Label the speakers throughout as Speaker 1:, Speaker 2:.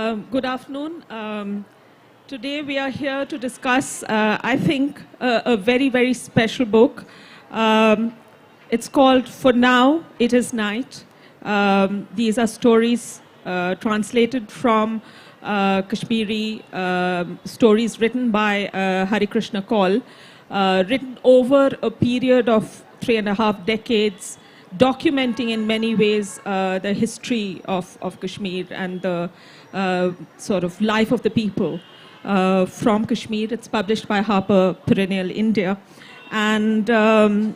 Speaker 1: Good afternoon. Today we are here to discuss, I think, a very, very special book. It's called For Now It Is Night. These are stories translated from Kashmiri, stories written by Harikrishna Kaul, written over a period of 3.5 decades, documenting in many ways the history of Kashmir and the sort of life of the people from Kashmir. It's published by Harper Perennial India. And to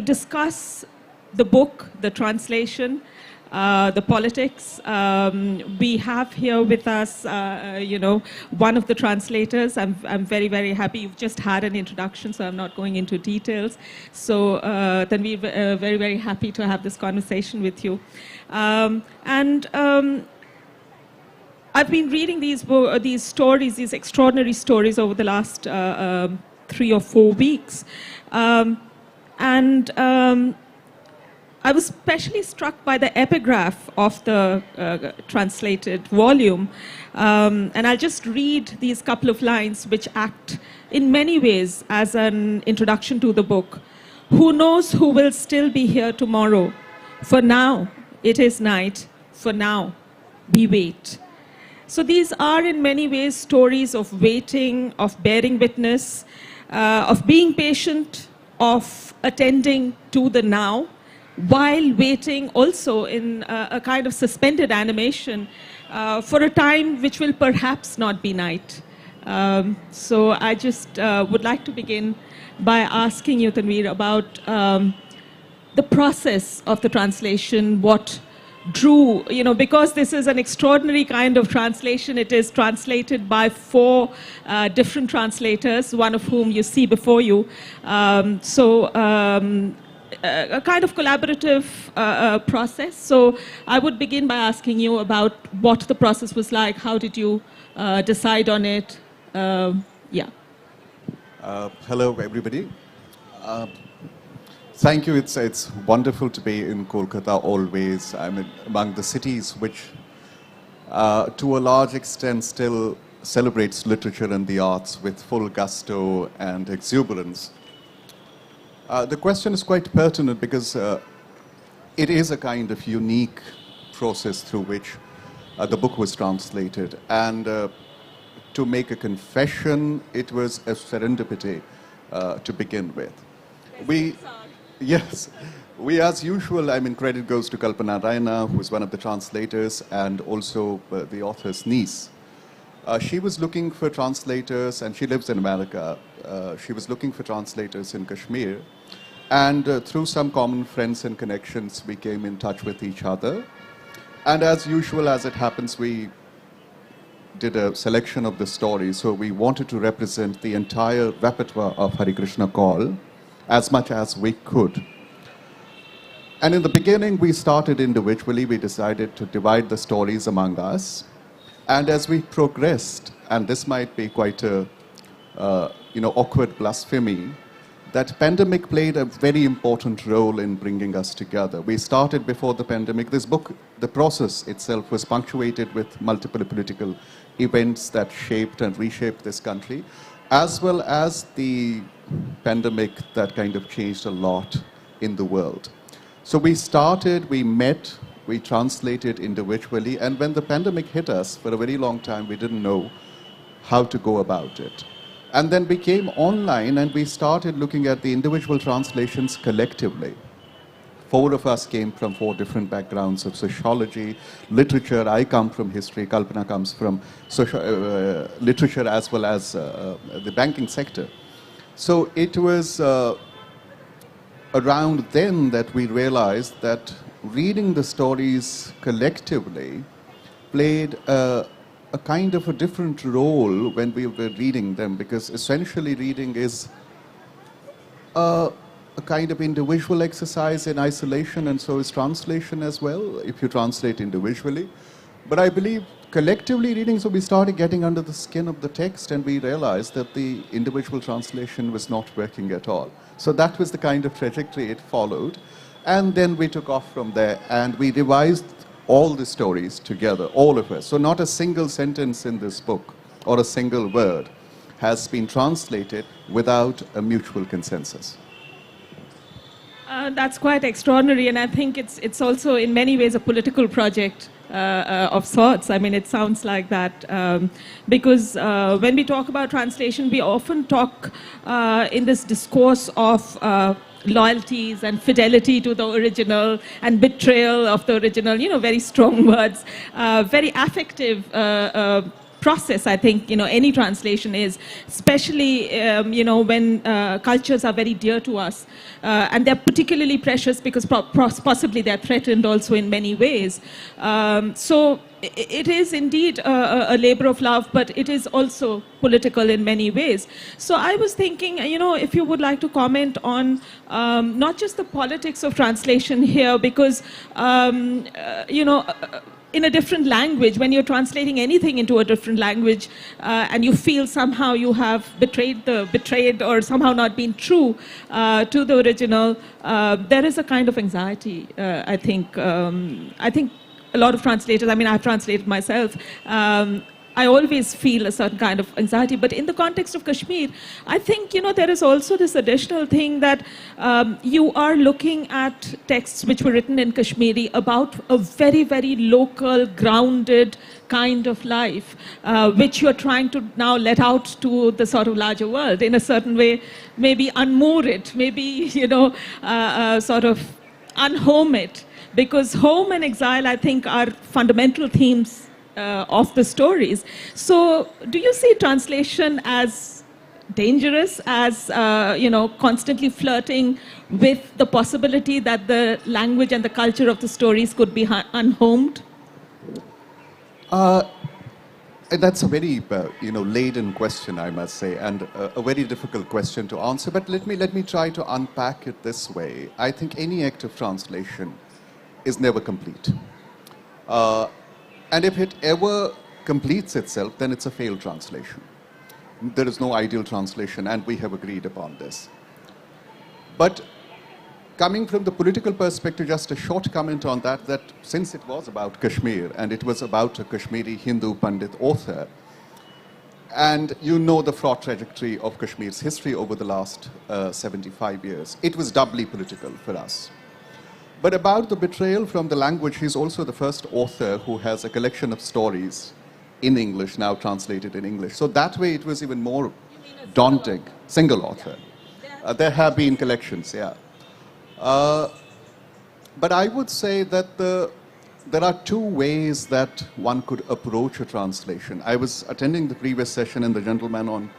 Speaker 1: discuss the book, the translation, the politics, we have here with us, one of the translators. I'm very, very happy. You've just had an introduction, so I'm not going into details. So Tanveer, very, very happy to have this conversation with you. I've been reading these stories, these extraordinary stories over the last 3 or 4 weeks. I was especially struck by the epigraph of the translated volume. And I'll just read these couple of lines which act in many ways as an introduction to the book. Who knows who will still be here tomorrow? For now, it is night. For now, we wait. So these are in many ways stories of waiting, of bearing witness, of being patient, of attending to the now, while waiting also in a kind of suspended animation for a time which will perhaps not be night. So I just would like to begin by asking you, Tanveer, about the process of the translation, what drew, because this is an extraordinary kind of translation. It is translated by 4 different translators, one of whom you see before you. A kind of collaborative process. So I would begin by asking you about what the process was like. How did you decide on it?
Speaker 2: Hello, everybody. Thank you. It's wonderful to be in Kolkata always. I'm among the cities which, to a large extent, still celebrates literature and the arts with full gusto and exuberance. The question is quite pertinent because it is a kind of unique process through which the book was translated. And to make a confession, it was a serendipity to begin with. Yes, as usual, credit goes to Kalpana, Raina, who is one of the translators, and also the author's niece. She was looking for translators, and she lives in America. She was looking for translators in Kashmir. And through some common friends and connections, we came in touch with each other. And as usual, as it happens, we did a selection of the stories. So we wanted to represent the entire repertoire of Harikrishna Kaul as much as we could. And in the beginning, we started individually. We decided to divide the stories among us. And as we progressed, and this might be quite a awkward blasphemy, that pandemic played a very important role in bringing us together. We started before the pandemic. This book, the process itself, was punctuated with multiple political events that shaped and reshaped this country, as well as the pandemic that kind of changed a lot in the world. So we started, we met, we translated individually, and when the pandemic hit us, for a very long time, we didn't know how to go about it. And then we came online and we started looking at the individual translations collectively. 4 of us came from 4 different backgrounds of sociology, literature. I come from history. Kalpana comes from literature as well as the banking sector. So it was around then that we realized that reading the stories collectively played a kind of a different role when we were reading them, because essentially reading is a kind of individual exercise in isolation, and so is translation as well, if you translate individually. But I believe collectively reading, so we started getting under the skin of the text, and we realized that the individual translation was not working at all. So that was the kind of trajectory it followed. And then we took off from there, and we revised all the stories together, all of us. So not a single sentence in this book or a single word has been translated without a mutual consensus.
Speaker 1: That's quite extraordinary, and I think it's also in many ways a political project of sorts. I mean, it sounds like that because when we talk about translation, we often talk in this discourse of loyalties and fidelity to the original and betrayal of the original, very strong words, very affective process. I think any translation is, especially when cultures are very dear to us, and they're particularly precious because possibly they're threatened also in many ways. So it is indeed a labor of love, but it is also political in many ways. So I was thinking, if you would like to comment on not just the politics of translation here, because in a different language, when you're translating anything into a different language and you feel somehow you have betrayed or somehow not been true to the original, there is a kind of anxiety, I think. I think a lot of translators, I mean, I've translated myself, I always feel a certain kind of anxiety. But in the context of Kashmir, I think, there is also this additional thing that you are looking at texts which were written in Kashmiri about a very, very local, grounded kind of life, which you're trying to now let out to the sort of larger world in a certain way, maybe unmoor it, maybe, sort of unhome it. Because home and exile, I think, are fundamental themes of the stories. So do you see translation as dangerous, as constantly flirting with the possibility that the language and the culture of the stories could be unhomed?
Speaker 2: That's a very laden question, I must say, and a very difficult question to answer. But let me try to unpack it this way. I think any act of translation is never complete. And if it ever completes itself, then it's a failed translation. There is no ideal translation, and we have agreed upon this. But coming from the political perspective, just a short comment on that since it was about Kashmir, and it was about a Kashmiri Hindu Pandit author, and the fraught trajectory of Kashmir's history over the last 75 years, it was doubly political for us. But about the betrayal from the language, he's also the first author who has a collection of stories in English, now translated in English. So that way it was even more daunting. Single author. There have been collections, yeah. But I would say that there are two ways that one could approach a translation. I was attending the previous session, and the gentleman on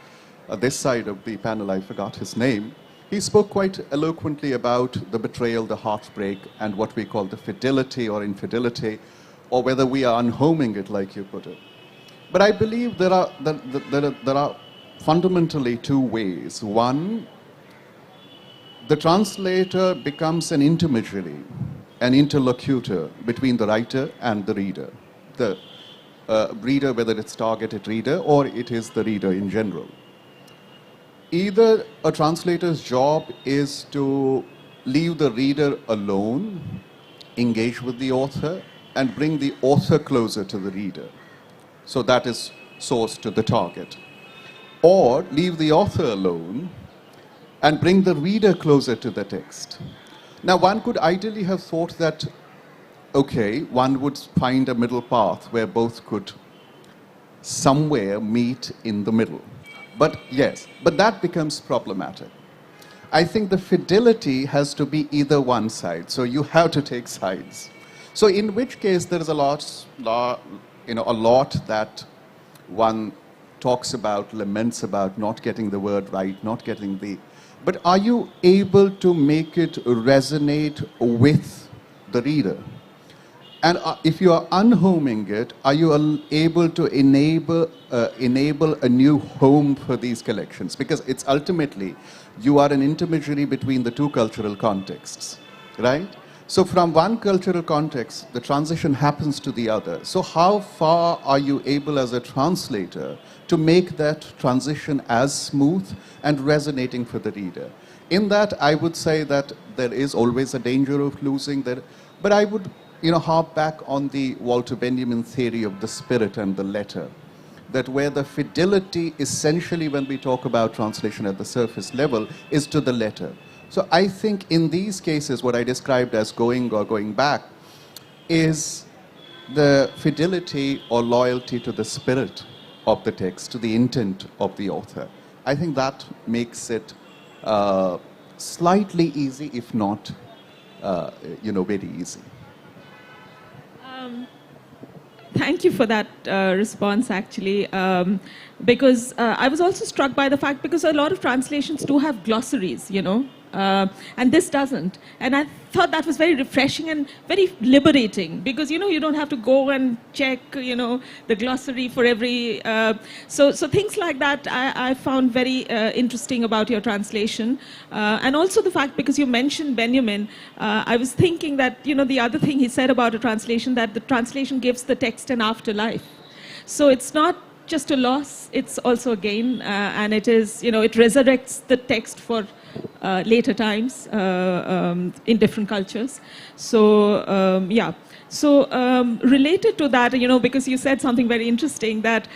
Speaker 2: this side of the panel, I forgot his name, he spoke quite eloquently about the betrayal, the heartbreak, and what we call the fidelity or infidelity, or whether we are unhoming it, like you put it. But I believe there are fundamentally two ways. One, the translator becomes an intermediary, an interlocutor between the writer and the reader. The reader, whether it's targeted reader or it is the reader in general. Either a translator's job is to leave the reader alone, engage with the author, and bring the author closer to the reader. So that is source to the target. Or leave the author alone and bring the reader closer to the text. Now, one could ideally have thought that, okay, one would find a middle path where both could somewhere meet in the middle. But yes, but that becomes problematic. I think the fidelity has to be either one side, so you have to take sides. So in which case there is a lot that one talks about, laments about not getting the word right, not getting the... But are you able to make it resonate with the reader? And if you are unhoming it, are you able to enable a new home for these collections? Because it's ultimately, you are an intermediary between the two cultural contexts, right? So from one cultural context, the transition happens to the other. So how far are you able as a translator to make that transition as smooth and resonating for the reader? In that, I would say that there is always a danger of losing that, but I would harp back on the Walter Benjamin theory of the spirit and the letter, that where the fidelity essentially, when we talk about translation at the surface level, is to the letter. So I think in these cases, what I described as going or going back is the fidelity or loyalty to the spirit of the text, to the intent of the author. I think that makes it slightly easy, if not, very easy.
Speaker 1: Thank you for that response, actually, because I was also struck by the fact, because a lot of translations do have glossaries, and this doesn't. And I thought that was very refreshing and very liberating, because, you don't have to go and check, the glossary for every... So things like that I found very interesting about your translation. And also the fact, because you mentioned Benjamin, I was thinking that, the other thing he said about a translation, that the translation gives the text an afterlife. So it's not just a loss, it's also a gain, and it is, it resurrects the text for later times in different cultures. So, yeah. So, related to that, because you said something very interesting, that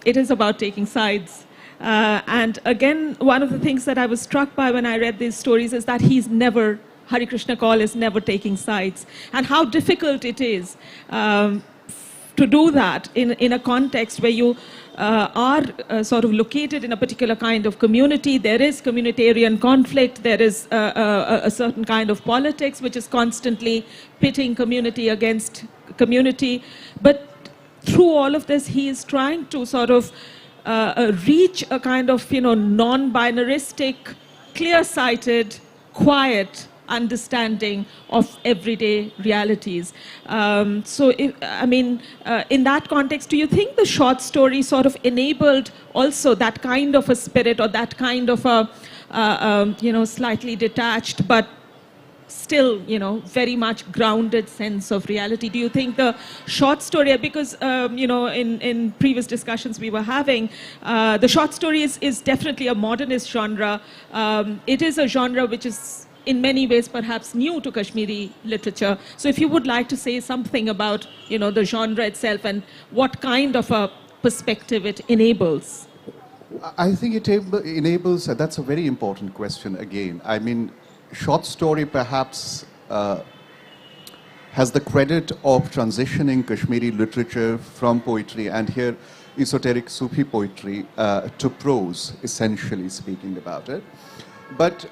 Speaker 1: it is about taking sides. And again, one of the things that I was struck by when I read these stories is that Harikrishna Kaul is never taking sides, and how difficult it is to do that in a context where you are sort of located in a particular kind of community. There is communitarian conflict, there is a certain kind of politics which is constantly pitting community against community. But through all of this, he is trying to sort of reach a kind of, non-binaristic, clear-sighted, quiet understanding of everyday realities. So, in that context, do you think the short story sort of enabled also that kind of a spirit, or that kind of a, slightly detached but still, very much grounded sense of reality? Do you think the short story, because, in previous discussions we were having, the short story is definitely a modernist genre. It is a genre which is in many ways perhaps new to Kashmiri literature. So if you would like to say something about, the genre itself and what kind of a perspective it enables.
Speaker 2: I think it enables, that's a very important question again. I mean, short story perhaps has the credit of transitioning Kashmiri literature from poetry, and here esoteric Sufi poetry, to prose, essentially speaking about it. But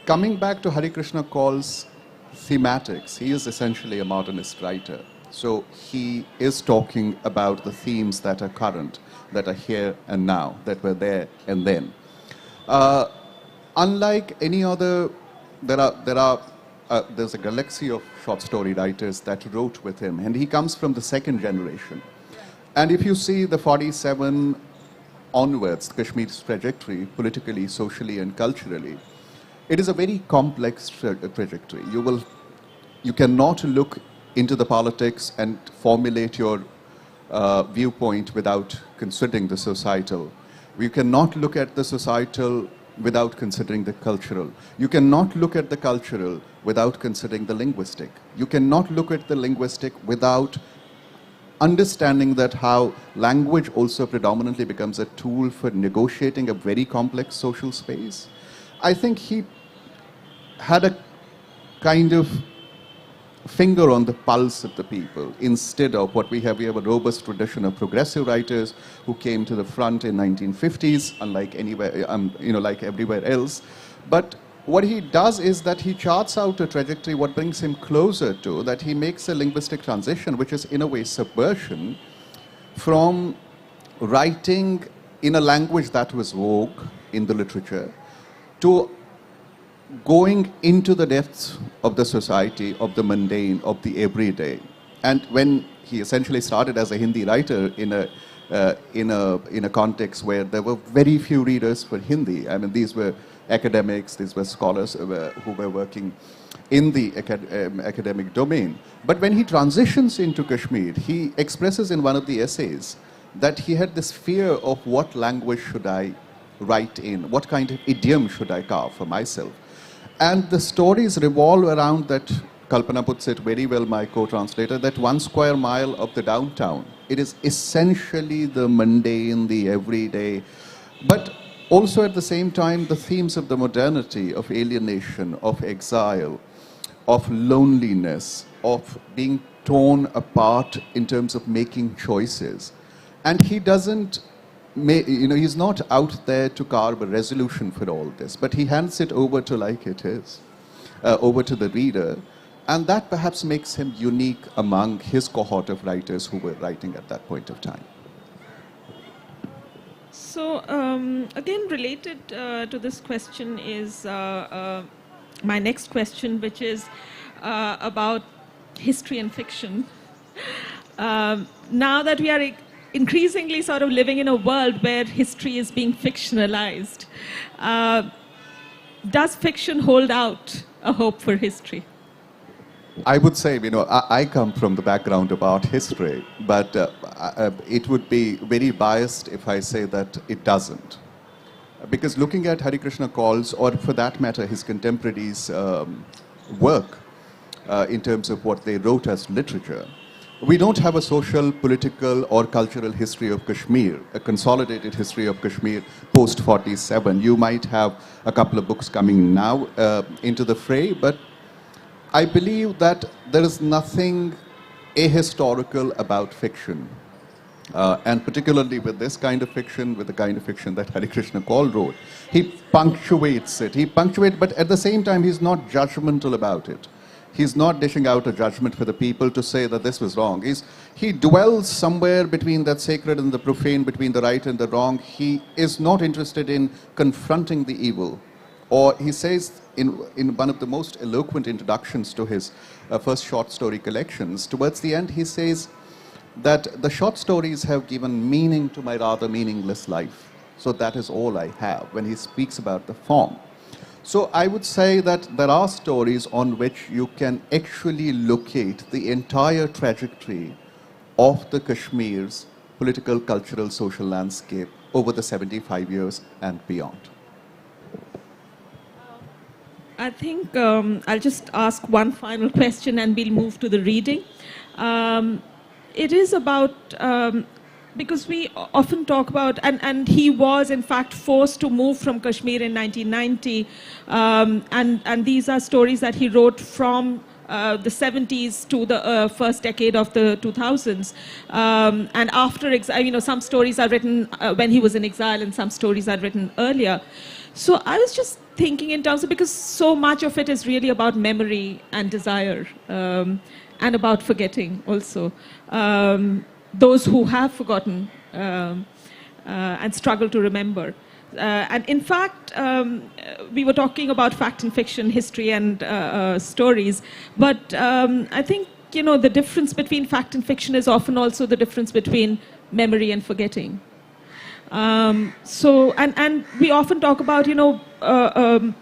Speaker 2: coming back to Harikrishna Kaul's thematics, he is essentially a modernist writer. So he is talking about the themes that are current, that are here and now, that were there and then. Unlike any other, there's a galaxy of short story writers that wrote with him, and he comes from the second generation. And if you see the 47 onwards, Kashmir's trajectory, politically, socially, and culturally, it is a very complex trajectory. You cannot look into the politics and formulate your viewpoint without considering the societal. You cannot look at the societal without considering the cultural. You cannot look at the cultural without considering the linguistic. You cannot look at the linguistic without understanding that how language also predominantly becomes a tool for negotiating a very complex social space. I think he had a kind of finger on the pulse of the people, instead of what we have. We have a robust tradition of progressive writers who came to the front in 1950s, unlike anywhere, like everywhere else. But what he does is that he charts out a trajectory, what brings him closer to, that he makes a linguistic transition, which is in a way subversion from writing in a language that was vogue in the literature to going into the depths of the society, of the mundane, of the everyday. And when he essentially started as a Hindi writer in a context where there were very few readers for Hindi. I mean, these were academics, these were scholars who were working in the academic domain. But when he transitions into Kashmir, he expresses in one of the essays that he had this fear of what language should I write in, what kind of idiom should I carve for myself. And the stories revolve around that Kalpana puts it very well, my co-translator, that 1 square mile of the downtown, it is essentially the mundane, the everyday, but also at the same time the themes of the modernity, of alienation, of exile, of loneliness, of being torn apart in terms of making choices. And he doesn't, he's not out there to carve a resolution for all this, but he hands it over to like it is, over to the reader. And that perhaps makes him unique among his cohort of writers who were writing at that point of time.
Speaker 1: So, again, related to this question is my next question, which is about history and fiction. Now that we are increasingly sort of living in a world where history is being fictionalized, does fiction hold out a hope for history?
Speaker 2: I would say, I come from the background of art history, but it would be very biased if I say that it doesn't. Because looking at Harikrishna Kaul's, or for that matter, his contemporaries' work in terms of what they wrote as literature, we don't have a social, political, or cultural history of Kashmir, a consolidated history of Kashmir post-47. You might have a couple of books coming now into the fray, but I believe that there is nothing ahistorical about fiction. And particularly with this kind of fiction, with the kind of fiction that Harikrishna Kaul wrote, he punctuates it. But at the same time, he's not judgmental about it. He's not dishing out a judgment for the people to say that this was wrong. He dwells somewhere between that sacred and the profane, between the right and the wrong. He is not interested in confronting the evil. Or he says in one of the most eloquent introductions to his first short story collections, towards the end he says that the short stories have given meaning to my rather meaningless life. So that is all I have, when he speaks about the form. So I would say that there are stories on which you can actually locate the entire trajectory of the Kashmir's political, cultural, social landscape over the 75 years and beyond.
Speaker 1: I think I'll just ask one final question and we'll move to the reading. It is about, because we often talk about, and he was in fact forced to move from Kashmir in 1990, and these are stories that he wrote from the 70s to the first decade of the 2000s. And after, some stories are written when he was in exile and some stories are written earlier. So I was just thinking in terms of, because so much of it is really about memory and desire, and about forgetting also. Those who have forgotten and struggle to remember. And in fact, we were talking about fact and fiction, history and stories, but I think, the difference between fact and fiction is often also the difference between memory and forgetting. And we often talk about,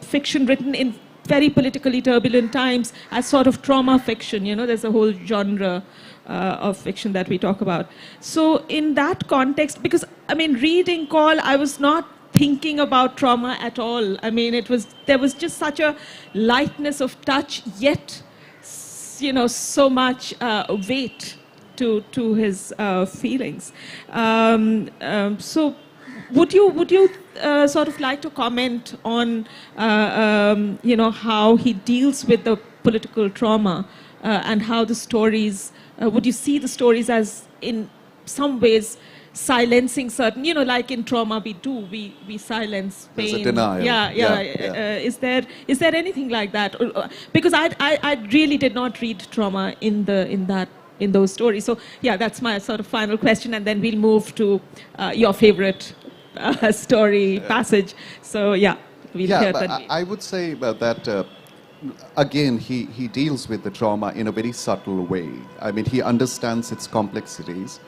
Speaker 1: fiction written in very politically turbulent times as sort of trauma fiction. There's a whole genre of fiction that we talk about. So in that context, because, reading Kaul, I was not thinking about trauma at all. There was just such a lightness of touch, yet, so much weight to his feelings. So would you sort of like to comment on, how he deals with the political trauma and how the stories, would you see the stories as in some ways silencing certain, like in trauma we silence pain.
Speaker 2: There's a denial.
Speaker 1: Yeah. Is there anything like that? Because I really did not read trauma in those stories. So yeah, that's my sort of final question, and then we'll move to your favorite story passage. So yeah, we'll hear that.
Speaker 2: I would say that again, he deals with the trauma in a very subtle way. He understands its complexities,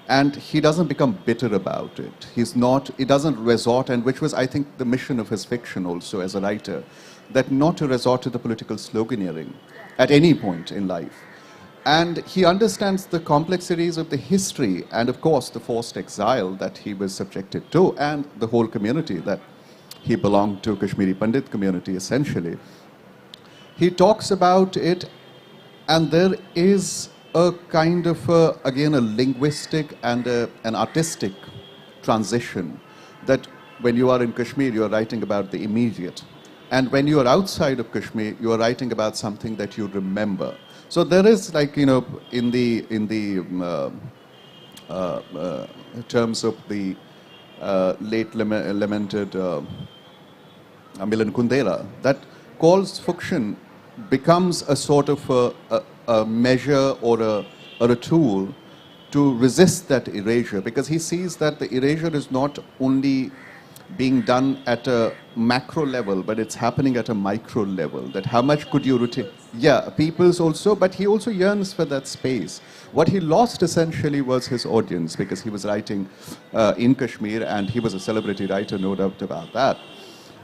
Speaker 2: and he doesn't become bitter about it. He doesn't resort, and which was, I think, the mission of his fiction also as a writer, that not to resort to the political sloganeering at any point in life. And he understands the complexities of the history and, of course, the forced exile that he was subjected to, and the whole community that he belonged to, Kashmiri Pandit community, essentially. He talks about it And there is a kind of, again, a linguistic and an artistic transition that when you are in Kashmir, you are writing about the immediate. And when you are outside of Kashmir, you are writing about something that you remember. So there is, like, you know, in the terms of the late lamented Milan Kundera, that Kaul's fiction becomes a sort of a measure or a tool to resist that erasure, because he sees that the erasure is not only being done at a macro level, but it's happening at a micro level. That how much could you retain? Yeah, people's also, but he also yearns for that space. What he lost essentially was his audience, because he was writing in Kashmir, and he was a celebrity writer, no doubt about that.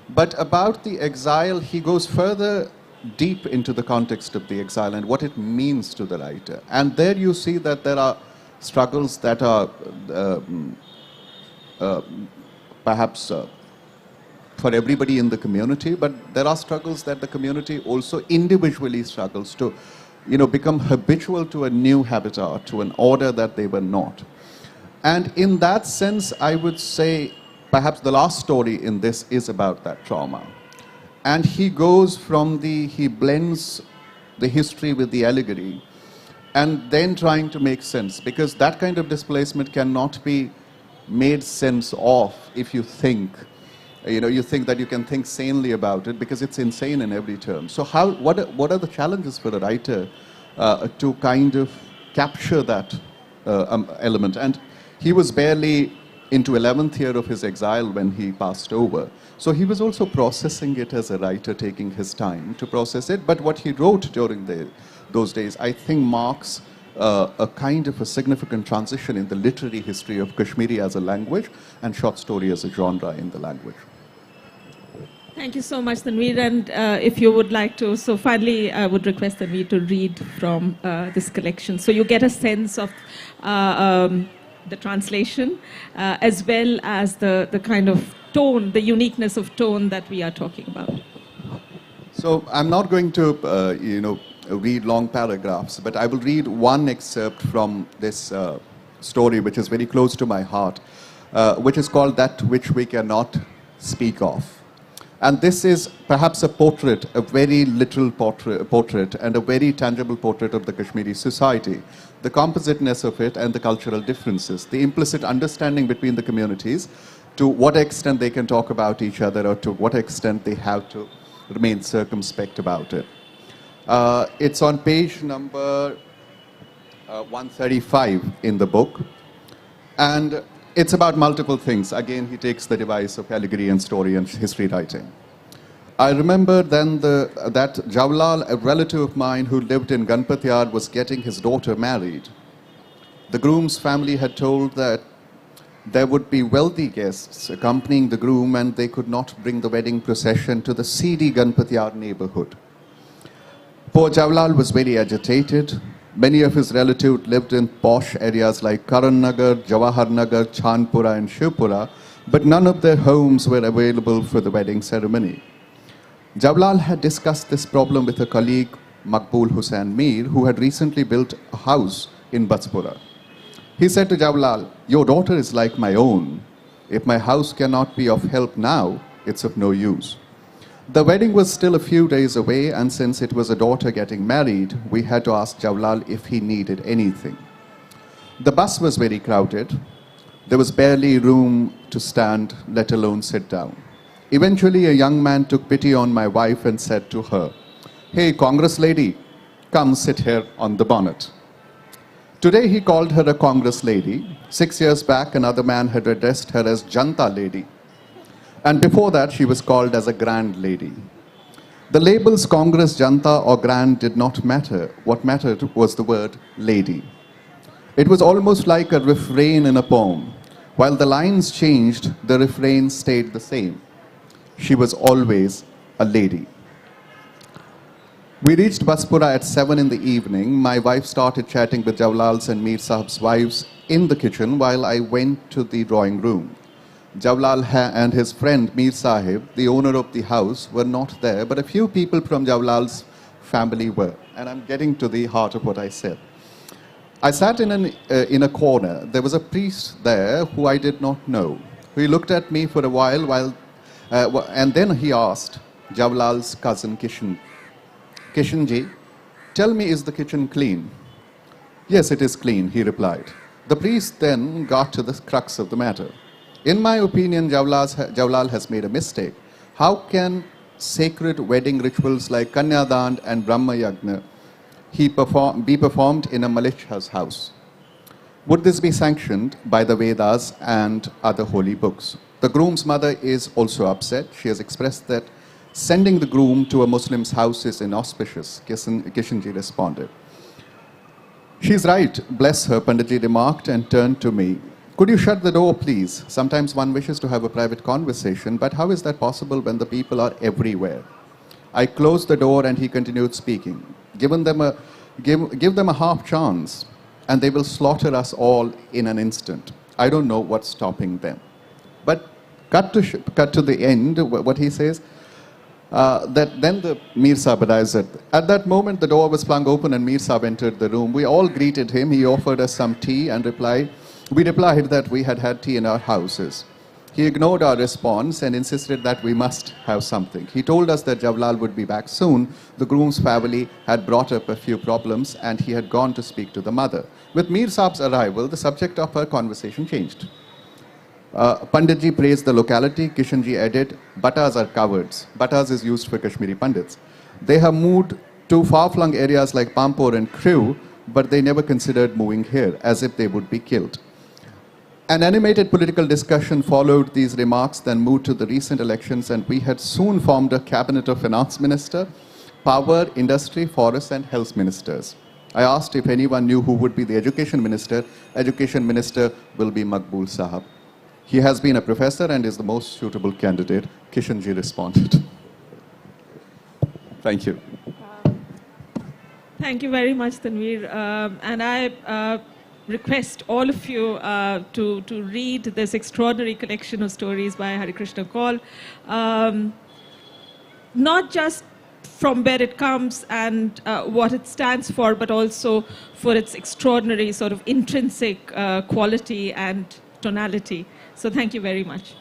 Speaker 2: But about the exile, he goes further deep into the context of the exile and what it means to the writer. And there you see that there are struggles that are perhaps for everybody in the community, but there are struggles that the community also individually struggles to, you know, become habitual to a new habitat, to an order that they were not. And in that sense, I would say perhaps the last story in this is about that trauma. And he goes from he blends the history with the allegory, and then trying to make sense, because that kind of displacement cannot be made sense of if you think, you know, you think that you can think sanely about it, because it's insane in every term. So what are the challenges for a writer to kind of capture that element? And he was barely into 11th year of his exile when he passed over. So he was also processing it as a writer, taking his time to process it. But what he wrote during those days, I think, marks a kind of a significant transition in the literary history of Kashmiri as a language and short story as a genre in the language.
Speaker 1: Thank you so much, Tanveer. And if you would like to, so finally, I would request Tanveer to read from this collection, so you get a sense of the translation, as well as the kind of tone, the uniqueness of tone that we are talking about.
Speaker 2: So I'm not going to, you know, read long paragraphs, but I will read one excerpt from this story, which is very close to my heart, which is called That Which We Cannot Speak Of. And this is perhaps a portrait, a very literal portrait, and a very tangible portrait of the Kashmiri society. The compositeness of it and the cultural differences, the implicit understanding between the communities, to what extent they can talk about each other, or to what extent they have to remain circumspect about it. It's on page number 135 in the book. And it's about multiple things. Again, he takes the device of allegory and story and history writing. I remember then that Jawlal, a relative of mine who lived in Ganpatiyar, was getting his daughter married. The groom's family had told that there would be wealthy guests accompanying the groom, and they could not bring the wedding procession to the seedy Ganpatiyar neighborhood. Poor Jawlal was very agitated. Many of his relatives lived in posh areas like Karan Nagar, Jawahar Nagar, Chandpura and Shivpura, but none of their homes were available for the wedding ceremony. Jawlal had discussed this problem with a colleague, Maqbool Hussain Mir, who had recently built a house in Batspura. He said to Jawlal, "Your daughter is like my own. If my house cannot be of help now, it's of no use." The wedding was still a few days away, and since it was a daughter getting married, we had to ask Jawlal if he needed anything. The bus was very crowded. There was barely room to stand, let alone sit down. Eventually, a young man took pity on my wife and said to her, "Hey, Congress lady, come sit here on the bonnet." Today, he called her a Congress lady. 6 years back, another man had addressed her as Janta lady. And before that, she was called as a grand lady. The labels Congress, Janta or grand did not matter. What mattered was the word lady. It was almost like a refrain in a poem. While the lines changed, the refrain stayed the same. She was always a lady. We reached Batspura at 7 in the evening. My wife started chatting with Jawlal's and Mir Sahib's wives in the kitchen while I went to the drawing room. Jawlal and his friend Mir Sahib, the owner of the house, were not there, but a few people from Jawlal's family were. And I'm getting to the heart of what I said. I sat in a corner. There was a priest there who I did not know. He looked at me for a while, and then he asked Jawlal's cousin Kishanji, tell me, is the kitchen clean? Yes, it is clean, he replied. The priest then got to the crux of the matter. In my opinion, Jawlal has made a mistake. How can sacred wedding rituals like Kanyadan and Brahma Yagna be performed in a malicious house? Would this be sanctioned by the Vedas and other holy books? The groom's mother is also upset. She has expressed that sending the groom to a Muslim's house is inauspicious. Kishanji responded. She's right, bless her, Panditji remarked and turned to me. Could you shut the door, please? Sometimes one wishes to have a private conversation, but how is that possible when the people are everywhere? I closed the door and he continued speaking. Give them a half chance and they will slaughter us all in an instant. I don't know what's stopping them. But cut to the end, what he says, that then the Mir Sahib arrives at that moment the door was flung open and Mir Sahib entered the room. We all greeted him. He offered us some tea and we replied that we had tea in our houses. He ignored our response and insisted that we must have something. He told us that Jawlal would be back soon. The groom's family had brought up a few problems and he had gone to speak to the mother. With Mir Sahib's arrival, the subject of our conversation changed. Panditji praised the locality. Kishanji added, Batas are cowards. Batas is used for Kashmiri Pandits. They have moved to far-flung areas like Pampur and Crew, but they never considered moving here, as if they would be killed. An animated political discussion followed these remarks, then moved to the recent elections, and we had soon formed a cabinet of finance minister, power, industry, forest, and health ministers. I asked if anyone knew who would be the education minister. Education minister will be Maqbool Sahab. He has been a professor and is the most suitable candidate, Kishanji responded. Thank you.
Speaker 1: Thank you very much, Tanveer. And I request all of you to read this extraordinary collection of stories by Harikrishna Kaul. Not just from where it comes and what it stands for, but also for its extraordinary sort of intrinsic quality and tonality. So thank you very much.